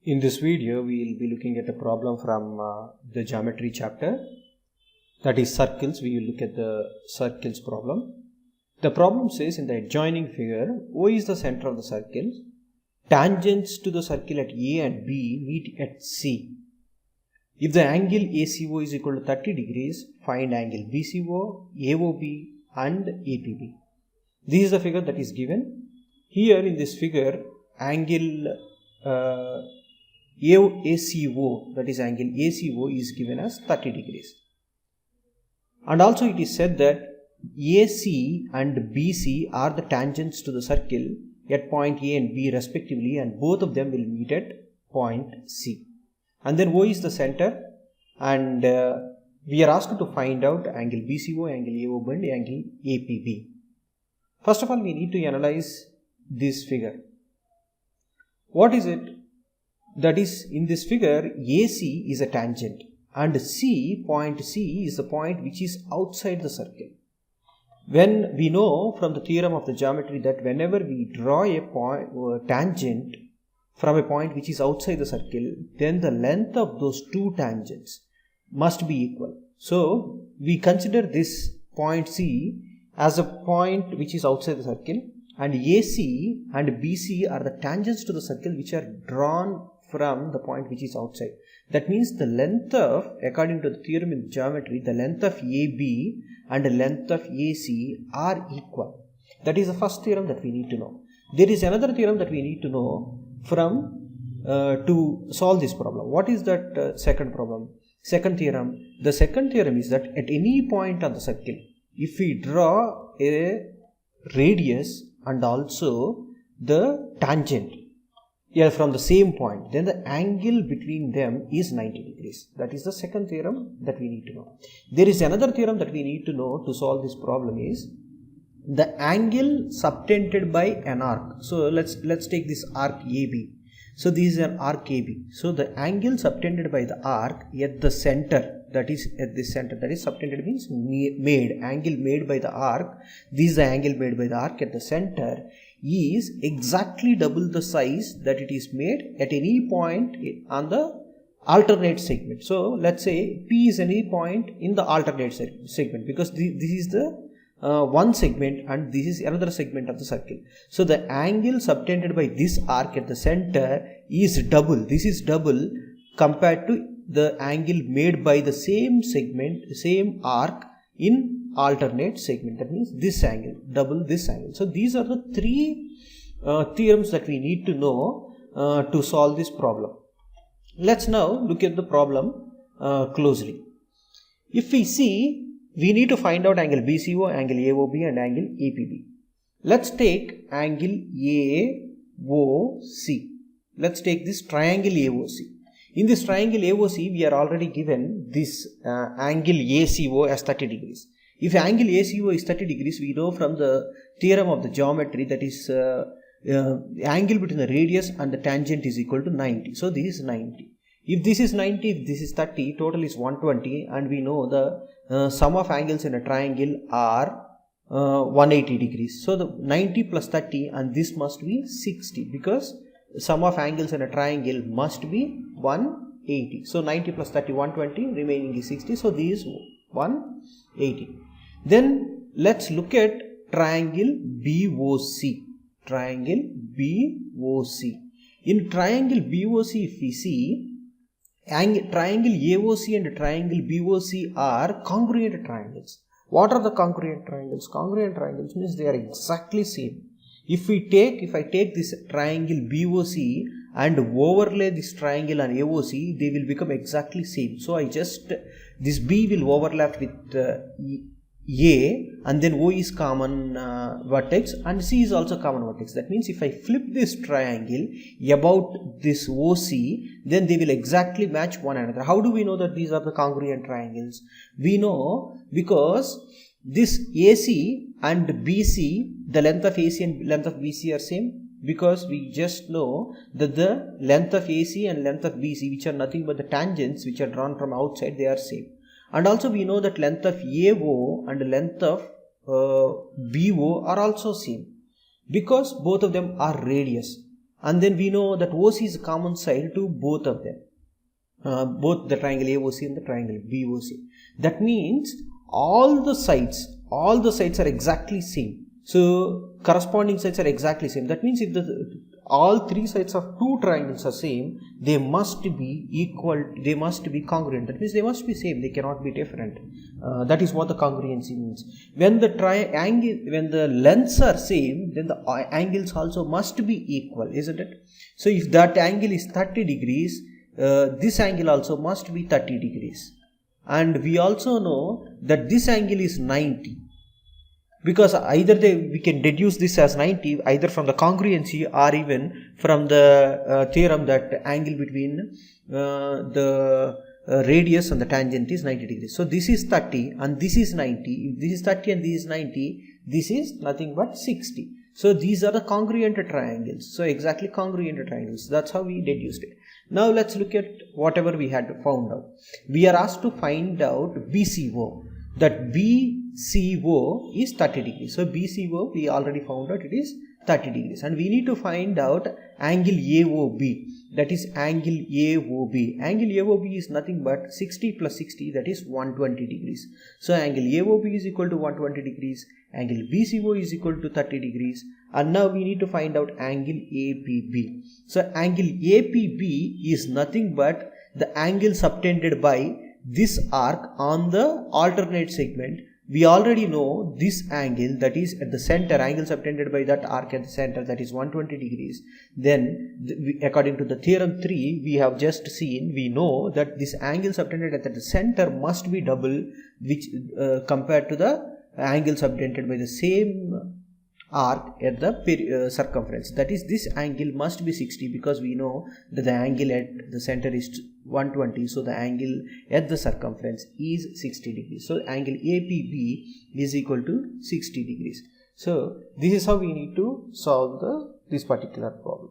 In this video, we will be looking at a problem from the geometry chapter, that is circles. We will look at the circles problem. The problem says in the adjoining figure, O is the center of the circle. Tangents to the circle at A and B meet at C. If the angle ACO is equal to 30 degrees, find angle BCO, AOB and APB. This is the figure that is given. Here in this figure, angle ACO, that is angle ACO, is given as 30 degrees. And also it is said that AC and BC are the tangents to the circle at point A and B respectively, and both of them will meet at point C. And then O is the center, and we are asked to find out angle BCO, angle AOB and angle APB. First of all, we need to analyze this figure. What is it? That is, in this figure, AC is a tangent and point C is the point which is outside the circle. When we know from the theorem of the geometry that whenever we draw a tangent from a point which is outside the circle, then the length of those two tangents must be equal. So we consider this point C as a point which is outside the circle, and AC and BC are the tangents to the circle which are drawn from the point which is outside. That means the length of, according to the theorem in geometry, the length of AB and the length of AC are equal. That is the first theorem that we need to know. There is another theorem that we need to know to solve this problem. What is that second problem? Second theorem. The second theorem is that at any point on the circle, if we draw a radius and also the tangent from the same point, then the angle between them is 90 degrees. That is the second theorem that we need to know. There is another theorem that we need to know to solve this problem is the angle subtended by an arc. So let's take this arc AB. So this is an arc AB. So the angle subtended by the arc at the center, that is at the center, that is subtended means angle made by the arc. This is the angle made by the arc at the center, is exactly double the size that it is made at any point on the alternate segment. So let's say P is any point in the alternate segment, because this is the one segment and this is another segment of the circle. So the angle subtended by this arc at the center is double. This is double compared to the angle made by the same segment, same arc in alternate segment. That means this angle, double this angle. So these are the three theorems that we need to know to solve this problem. Let's now look at the problem closely. If we see, we need to find out angle BCO, angle AOB and angle APB. Let's take angle AOC. Let's take this triangle AOC. In this triangle AOC, we are already given this angle ACO as 30 degrees. If angle ACO is 30 degrees, we know from the theorem of the geometry that is angle between the radius and the tangent is equal to 90. So this is 90. If this is 90, if this is 30, total is 120, and we know the sum of angles in a triangle are 180 degrees. So the 90 plus 30 and this must be 60, because sum of angles in a triangle must be 180. So 90 plus 30, 120, remaining is 60. So this is 180. Then let's look at triangle BOC. Triangle BOC. In triangle BOC, if we see, triangle AOC and triangle BOC are congruent triangles. What are the congruent triangles? Congruent triangles means they are exactly same. If I take this triangle BOC and overlay this triangle on AOC, they will become exactly same. So this B will overlap with A, and then O is common vertex and C is also common vertex. That means if I flip this triangle about this OC, then they will exactly match one another. How do we know that these are the congruent triangles? We know because this AC and BC, the length of AC and length of BC are same, because we just know that the length of AC and length of BC, which are nothing but the tangents which are drawn from outside, they are same. And also we know that length of AO and length of BO are also same, because both of them are radius. and then we know that OC is a common side to both of them, both the triangle AOC and the triangle BOC. That means all the sides are exactly same. So corresponding sides are exactly same. That means if all three sides of two triangles are same, they must be equal, they must be congruent. That means they must be same, they cannot be different. That is what the congruency means. When the lengths are same, then the angles also must be equal, isn't it? So if that angle is 30 degrees, this angle also must be 30 degrees. And we also know that this angle is 90. Because either we can deduce this as 90 either from the congruency or even from the theorem that angle between the radius and the tangent is 90 degrees. So this is 30 and this is 90. If this is 30 and this is 90, this is nothing but 60. So these are the congruent triangles. So exactly congruent triangles. That's how we deduced it. Now let's look at whatever we had found out. We are asked to find out BCO. That BCO is 30 degrees. So BCO we already found out it is 30 degrees. And we need to find out angle AOB. That is angle AOB. Angle AOB is nothing but 60 plus 60, that is 120 degrees. So angle AOB is equal to 120 degrees. Angle BCO is equal to 30 degrees. And now we need to find out angle APB. So angle APB is nothing but the angle subtended by this arc on the alternate segment. We already know this angle, that is at the center, angle subtended by that arc at the center, that is 120 degrees. Then according to the theorem 3 we have just seen, we know that this angle subtended at the center must be double, which compared to the angle subtended by the same arc at the circumference. That is, this angle must be 60 because we know that the angle at the center is 120. So the angle at the circumference is 60 degrees. So angle APB is equal to 60 degrees. So this is how we need to solve this particular problem.